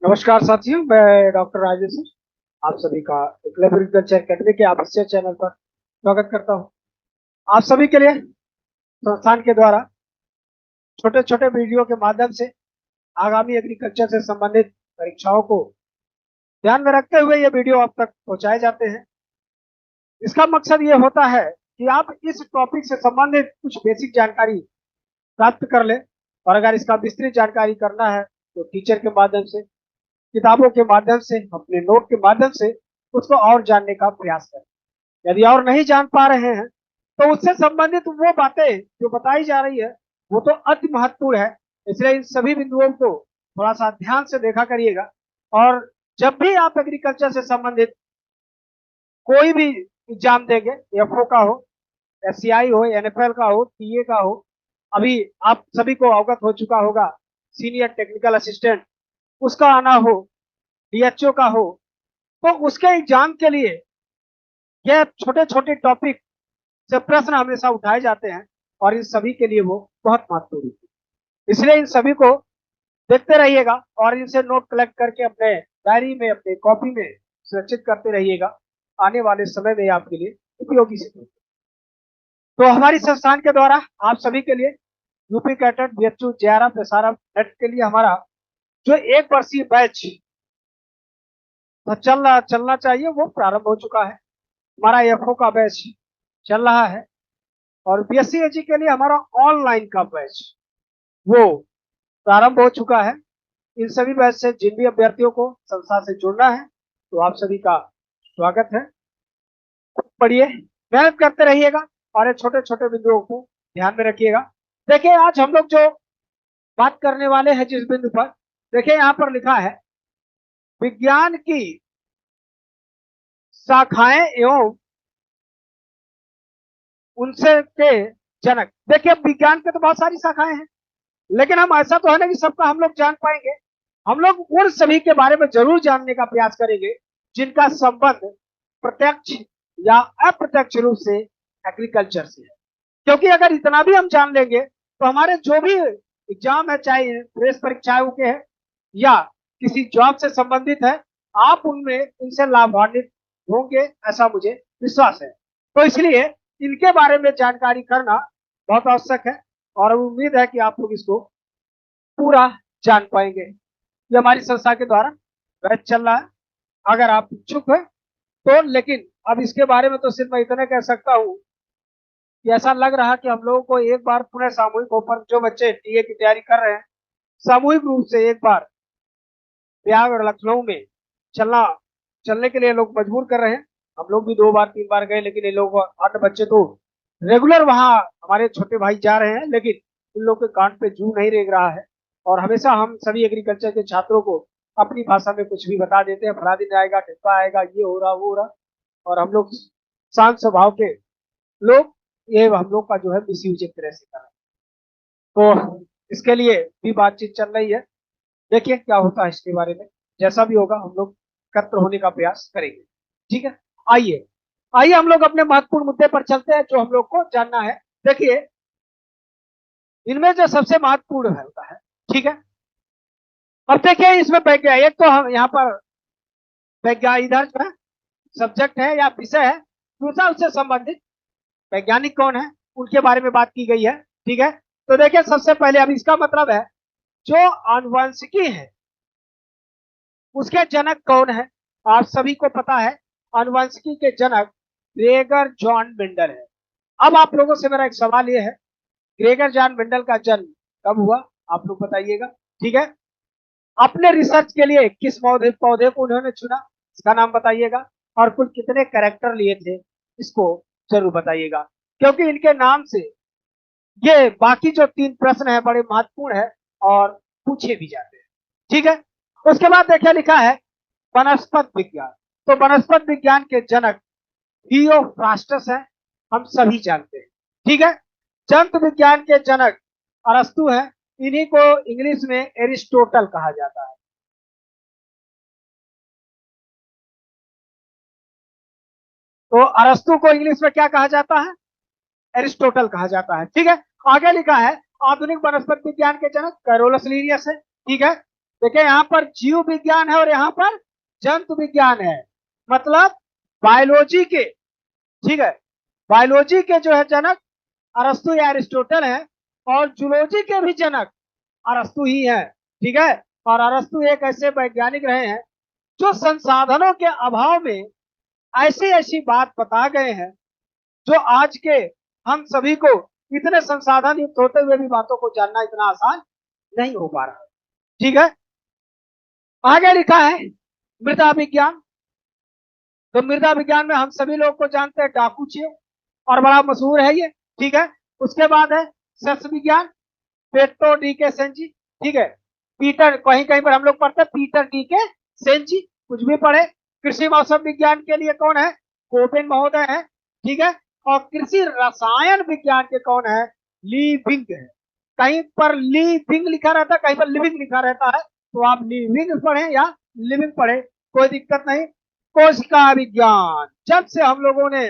नमस्कार साथियों, मैं डॉक्टर राजेश हूं। आप सभी का एकलव्य एग्रीकल्चर अकेडमी के ऑफिशियल चैनल पर स्वागत करता हूं। आप सभी के लिए संस्थान के द्वारा छोटे छोटे वीडियो के माध्यम से आगामी एग्रीकल्चर से संबंधित परीक्षाओं को ध्यान में रखते हुए ये वीडियो आप तक पहुंचाए जाते हैं। इसका मकसद ये होता है कि आप इस टॉपिक से संबंधित कुछ बेसिक जानकारी प्राप्त कर लें, और अगर इसका विस्तृत जानकारी करना है तो टीचर के माध्यम से, किताबों के माध्यम से, अपने नोट के माध्यम से उसको और जानने का प्रयास करें। यदि और नहीं जान पा रहे हैं तो उससे संबंधित वो बातें जो बताई जा रही है वो तो अति महत्वपूर्ण है, इसलिए इन सभी बिंदुओं को थोड़ा सा ध्यान से देखा करिएगा। और जब भी आप एग्रीकल्चर से संबंधित कोई भी एग्जाम देंगे, एफओ का हो, एससीआई हो, एनएफएल का हो, टीए का हो, अभी आप सभी को अवगत हो चुका होगा सीनियर टेक्निकल असिस्टेंट, उसका आना हो, डीएचओ का हो, तो उसके एग्जाम के लिए ये छोटे छोटे टॉपिक से प्रश्न हमेशा उठाए जाते हैं, और इन सभी के लिए वो बहुत महत्वपूर्ण है। इसलिए इन सभी को देखते रहिएगा और इनसे नोट कलेक्ट करके अपने डायरी में, अपने कॉपी में सुरक्षित करते रहिएगा। आने वाले समय में आपके लिए उपयोगी सिद्ध होगा। तो हमारी संस्थान के द्वारा आप सभी के लिए UP CATET, BHU, JRF, SRF, net के लिए हमारा जो एक वर्षीय बैच चलना चाहिए वो प्रारंभ हो चुका है। हमारा एफओ का बैच चल रहा है, और बीएससी एजी के लिए हमारा ऑनलाइन का बैच वो प्रारंभ हो चुका है। इन सभी बैच से जिन भी अभ्यर्थियों को संस्था से जुड़ना है तो आप सभी का स्वागत है। पढ़िए, मेहनत करते रहिएगा और ये छोटे छोटे बिंदुओं को ध्यान में रखिएगा। देखिए, आज हम लोग जो बात करने वाले हैं जिस बिंदु पर, देखिए यहाँ पर लिखा है विज्ञान की शाखाएं एवं उनसे के जनक। देखिए, विज्ञान के तो बहुत सारी शाखाएं हैं, लेकिन हम ऐसा तो है ना कि सबका हम लोग जान पाएंगे। हम लोग उन सभी के बारे में जरूर जानने का प्रयास करेंगे जिनका संबंध प्रत्यक्ष या अप्रत्यक्ष रूप से एग्रीकल्चर से है। क्योंकि अगर इतना भी हम जान लेंगे तो हमारे जो भी एग्जाम है, चाहे प्रेस परीक्षाओं के हैं या किसी जॉब से संबंधित है, आप उनमें इनसे लाभान्वित होंगे, ऐसा मुझे विश्वास है। तो इसलिए इनके बारे में जानकारी करना बहुत आवश्यक है, और उम्मीद है कि आप लोग इसको पूरा जान पाएंगे। ये हमारी संस्था के द्वारा बैच चल रहा है। अगर आप इच्छुक हैं तो, लेकिन अब इसके बारे में तो सिर्फ मैं इतना कह सकता हूँ कि ऐसा लग रहा कि हम लोगों को एक बार पूरे सामूहिक ऊपर, जो बच्चे टीए की तैयारी कर रहे हैं, सामूहिक रूप से एक बार प्रयाग और लखनऊ में चलने के लिए लोग मजबूर कर रहे हैं। हम लोग भी 2 बार 3 बार गए, लेकिन ये लोग 8 बच्चे तो रेगुलर वहाँ हमारे छोटे भाई जा रहे हैं, लेकिन इन लोग के कान पे जू नहीं रेंग रहा है। और हमेशा हम सभी एग्रीकल्चर के छात्रों को अपनी भाषा में कुछ भी बता देते हैं, फला दिन आएगा, टिप्पा आएगा, ये हो रहा, वो हो रहा, और हम लोग शांत स्वभाव के लोग ये हम लोग का जो है मिस यूज एक तरह से कर रहे हैं। तो इसके लिए भी बातचीत चल रही है। देखिए क्या होता है इसके बारे में, जैसा भी होगा हम लोग एकत्र होने का प्रयास करेंगे। ठीक है, आइए आइए हम लोग अपने महत्वपूर्ण मुद्दे पर चलते हैं जो हम लोग को जानना है। देखिए, इनमें जो सबसे महत्वपूर्ण है होता है, ठीक है। अब देखिए इसमें एक तो हम यहाँ पर वैज्ञानिक, इधर जो है सब्जेक्ट है या विषय है, दूसरा उससे संबंधित वैज्ञानिक कौन है उनके बारे में बात की गई है। ठीक है, तो देखिए सबसे पहले, अब इसका मतलब है जो आनुवंशिकी है उसके जनक कौन है। आप सभी को पता है आनुवंशिकी के जनक ग्रेगर जॉन मेंडल है। अब आप लोगों से मेरा एक सवाल ये है, ग्रेगर जॉन मेंडल का जन्म कब हुआ, आप लोग बताइएगा। ठीक है, अपने रिसर्च के लिए किस पौधे को उन्होंने चुना, इसका नाम बताइएगा, और कुल कितने कैरेक्टर लिए थे इसको जरूर बताइएगा, क्योंकि इनके नाम से ये बाकी जो 3 प्रश्न है बड़े महत्वपूर्ण है और पूछे भी जाते हैं। ठीक है, उसके बाद देखिए लिखा है वनस्पत विज्ञान। तो वनस्पत विज्ञान के जनक थियोफ्रास्टस है, हम सभी जानते हैं। ठीक है, जंतु विज्ञान के जनक अरस्तु है, इन्हीं को इंग्लिश में एरिस्टोटल कहा जाता है। तो अरस्तु को इंग्लिश में क्या कहा जाता है, एरिस्टोटल कहा जाता है। ठीक है, आगे लिखा है आधुनिक वनस्पति विज्ञान के जनक कैरोलस लीनियस है। ठीक है, देखिए यहाँ पर जीव विज्ञान है और यहाँ पर जंतु विज्ञान है। मतलब बायोलॉजी के, ठीक है, बायोलॉजी के जो है जनक अरस्तु या एरिस्टोटल है, और जूलॉजी के भी जनक अरस्तु ही है। ठीक है, और अरस्तु एक ऐसे वैज्ञानिक रहे हैं जो संसाधनों के अभाव में ऐसी ऐसी बात बता गए हैं जो आज के हम सभी को इतने संसाधन युक्त होते हुए भी बातों को जानना इतना आसान नहीं हो पा रहा। ठीक है, आगे लिखा है मृदा विज्ञान। तो मृदा विज्ञान में हम सभी लोग को जानते हैं डाकूचे, और बड़ा मशहूर है ये। ठीक है, उसके बाद है सस्य विज्ञान, पेट्रो डी के सेंजी। ठीक है, पीटर, कहीं कहीं पर हम लोग पढ़ते हैं पीटर डी के सेंजी, कुछ भी पढ़े। कृषि मौसम विज्ञान के लिए कौन है? कोपेन महोदय है। ठीक है, और कृषि रसायन विज्ञान के कौन है? ली विंग है। कहीं पर ली विंग लिखा रहता है, कहीं पर लिविंग लिखा रहता है, तो आप लिविंग पढ़े या लिविंग पढ़े, कोई दिक्कत नहीं। कोशिका विज्ञान, जब से हम लोगों ने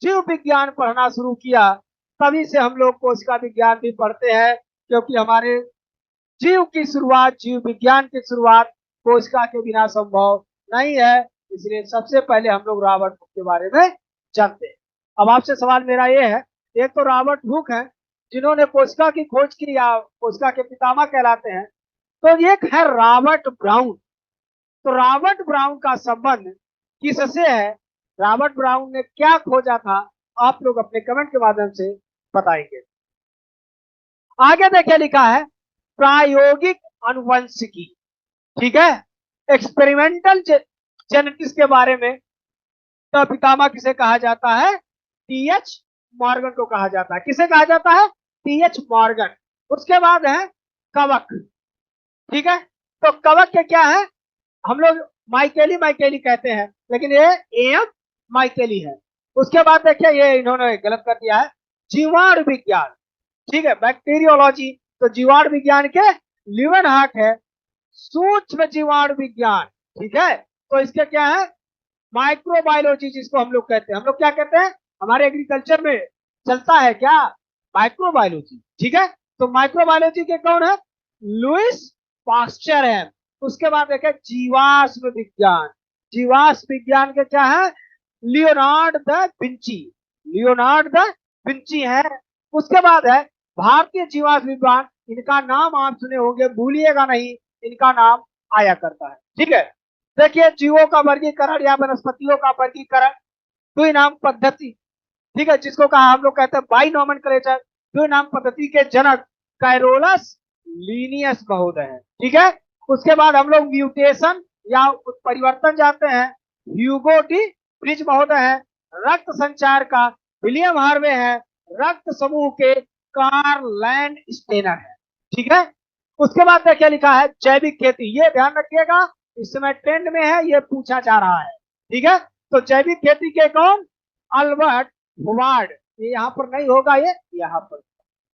जीव विज्ञान पढ़ना शुरू किया तभी से हम लोग कोशिका विज्ञान भी पढ़ते हैं, क्योंकि हमारे जीव की शुरुआत, जीव विज्ञान की शुरुआत कोशिका के बिना संभव नहीं है। इसलिए सबसे पहले हम लोग रॉबर्ट हुक के बारे में जानते हैं। अब आपसे सवाल मेरा ये है, एक तो रॉबर्ट हुक है जिन्होंने कोशिका की खोज की या कोशिका के पितामह कहलाते हैं, तो एक है रॉबर्ट ब्राउन। तो रॉबर्ट ब्राउन का संबंध किससे है? रॉबर्ट ब्राउन ने क्या खोजा था? आप लोग अपने कमेंट के माध्यम से बताएंगे। आगे देखिए लिखा है प्रायोगिक अनुवंशिकी। ठीक है, एक्सपेरिमेंटल जेनेटिक्स के बारे में तो पितामह किसे कहा जाता है? टीएच मॉर्गन को कहा जाता है। किसे कहा जाता है? TH Morgan. उसके बाद है कवक। ठीक है, तो कवक के क्या है? हम लोग माइकेली माइकेली कहते हैं, लेकिन ये एम माइकेली है। उसके बाद देखिए ये इन्होंने गलत कर दिया है, जीवाणु विज्ञान। ठीक है, बैक्टीरियोलॉजी, तो जीवाणु विज्ञान के लिवनहाक है सूक्ष्म जीवाणु विज्ञान। ठीक है, तो इसके क्या है? माइक्रोबायोलॉजी, जिसको हम लोग कहते हैं। हम लोग क्या कहते हैं? हमारे एग्रीकल्चर में चलता है क्या? माइक्रोबायोलॉजी। ठीक है, तो माइक्रोबायोलॉजी के कौन है? लुइस पास्चर है। उसके बाद देखें जीवाश्म विज्ञान। जीवाश्म विज्ञान के क्या है? Leonard the Vinci. Leonard the Vinci है। उसके बाद है भारतीय जीवाश्म विज्ञान। इनका नाम आप सुने होंगे, भूलिएगा नहीं, इनका नाम आया करता है। ठीक है, देखिए जीवों का वर्गीकरण या वनस्पतियों का वर्गीकरण द्विनाम पद्धति। ठीक है, जिसको कहा हम लोग कहते हैं बाइनोमेनक्लेचर। द्विनाम पद्धति के जनक कैरोलस लीनियस महोदय है। ठीक है, उसके बाद हम लोग म्यूटेशन या परिवर्तन जानते हैं, ह्यूगो डी ब्रिज महोदय है। रक्त संचार का विलियम हार्वे है। रक्त समूह के कार्ल लैंड स्टेनर है। ठीक है, उसके बाद देखिए लिखा है जैविक खेती। ये ध्यान रखिएगा, इस समय ट्रेंड में है, ये पूछा जा रहा है। ठीक है, तो जैविक खेती के कौन? Albert Hubbard. ये यहाँ पर नहीं होगा, ये यहाँ पर।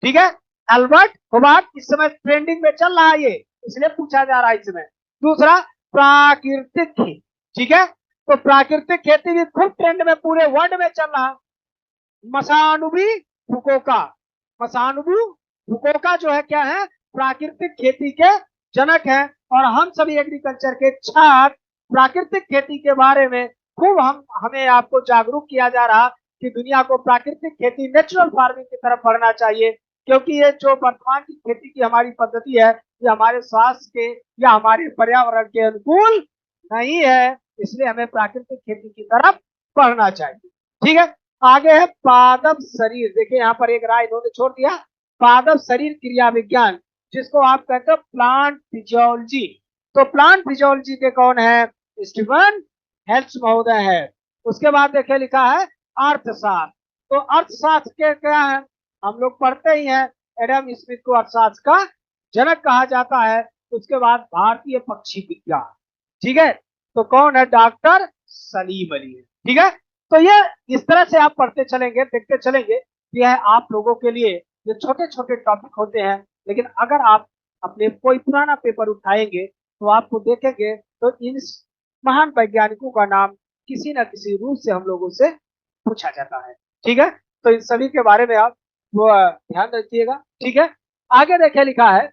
ठीक है, अल्बर्ट हुबार्ड इस समय ट्रेंडिंग में चल रहा है, ये इसलिए पूछा जा रहा है इसमें। दूसरा प्राकृतिक खेती। ठीक है, तो प्राकृतिक खेती भी खूब ट्रेंड में पूरे वर्ल्ड में चल रहा है। मसानुबी फुकोका। मसानुबी फुकोका जो है क्या है? प्राकृतिक खेती के जनक है। और हम सभी एग्रीकल्चर के छात्र प्राकृतिक खेती के बारे में खूब हमें आपको जागरूक किया जा रहा कि दुनिया को प्राकृतिक खेती, नेचुरल फार्मिंग की तरफ बढ़ना चाहिए, क्योंकि ये जो वर्तमान की खेती की हमारी पद्धति है, ये हमारे स्वास्थ्य के या हमारे पर्यावरण के अनुकूल नहीं है। इसलिए हमें प्राकृतिक खेती की तरफ बढ़ना चाहिए। ठीक है, आगे है पादप शरीर। देखिए यहाँ पर एक राय इन्होंने छोड़ दिया, पादप शरीर क्रिया विज्ञान, जिसको आप कहते हो प्लांट फिजियोलॉजी। तो प्लांट फिजियोलॉजी के कौन है? स्टीफन हेल्स महोदय है। उसके बाद देखिए लिखा है अर्थशास्त्र। तो अर्थशास्त्र के क्या है? हम लोग पढ़ते ही हैं, एडम स्मिथ को अर्थशास्त्र का जनक कहा जाता है। उसके बाद भारतीय पक्षी विज्ञान। ठीक है, तो कौन है? डॉक्टर सलीम अली है। ठीक है, तो ये इस तरह से आप पढ़ते चलेंगे, देखते चलेंगे। यह आप लोगों के लिए जो छोटे छोटे टॉपिक होते हैं, लेकिन अगर आप अपने कोई पुराना पेपर उठाएंगे तो आपको देखेंगे तो इन महान वैज्ञानिकों का नाम किसी न किसी रूप से हम लोगों से पूछा जाता है। ठीक है, तो इन सभी के बारे में आप वो ध्यान रखिएगा। ठीक है, आगे देखिए लिखा है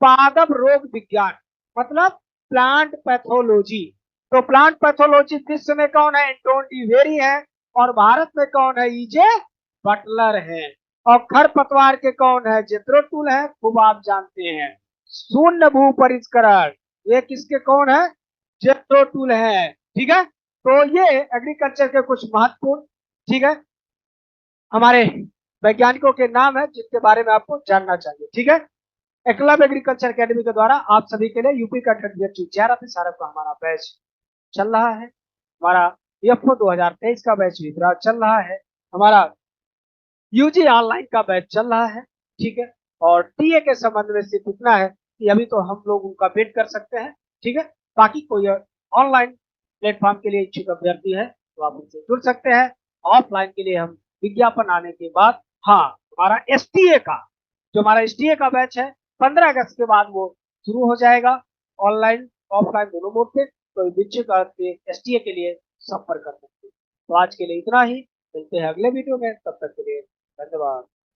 पादप रोग विज्ञान। मतलब प्लांट पैथोलॉजी। तो प्लांट पैथोलॉजी विश्व में कौन है? एंटोन डिवेरी है। और भारत में कौन है? ईजे बटलर है। और खरपतवार के कौन है? जेथरो टूल है, खूब आप जानते हैं। शून्य भू परिष्करण, ये किसके कौन है? जेथरो टूल है। ठीक है, तो ये एग्रीकल्चर के कुछ महत्वपूर्ण, ठीक है, हमारे वैज्ञानिकों के नाम है जिनके बारे में आपको जानना चाहिए। ठीक है, एकलव्य एग्रीकल्चर एकेडमी के द्वारा आप सभी के लिए यूपी का ग्रेजुएट का हमारा बैच चल रहा है। हमारा एफओ 2023 का बैच भी चल रहा है। हमारा यूजी ऑनलाइन का बैच चल रहा है। ठीक है, और टीए के संबंध में सिर्फ इतना है कि अभी तो हम लोग उनका वेट कर सकते हैं। ठीक है, बाकी कोई ऑनलाइन प्लेटफॉर्म के लिए इच्छुक अभ्यर्थी है तो आप उनसे जुड़ सकते हैं। ऑफलाइन के लिए हम विज्ञापन आने के बाद, हाँ, हमारा एसटीए का, जो हमारा एसटीए का बैच है 15 अगस्त के बाद वो शुरू हो जाएगा, ऑनलाइन ऑफलाइन दोनों मोड पे। तो इच्छुक एसटीए के लिए संपर्क कर सकते हैं। तो आज के लिए इतना ही, मिलते हैं अगले वीडियो में, तब तक के लिए धन्यवाद।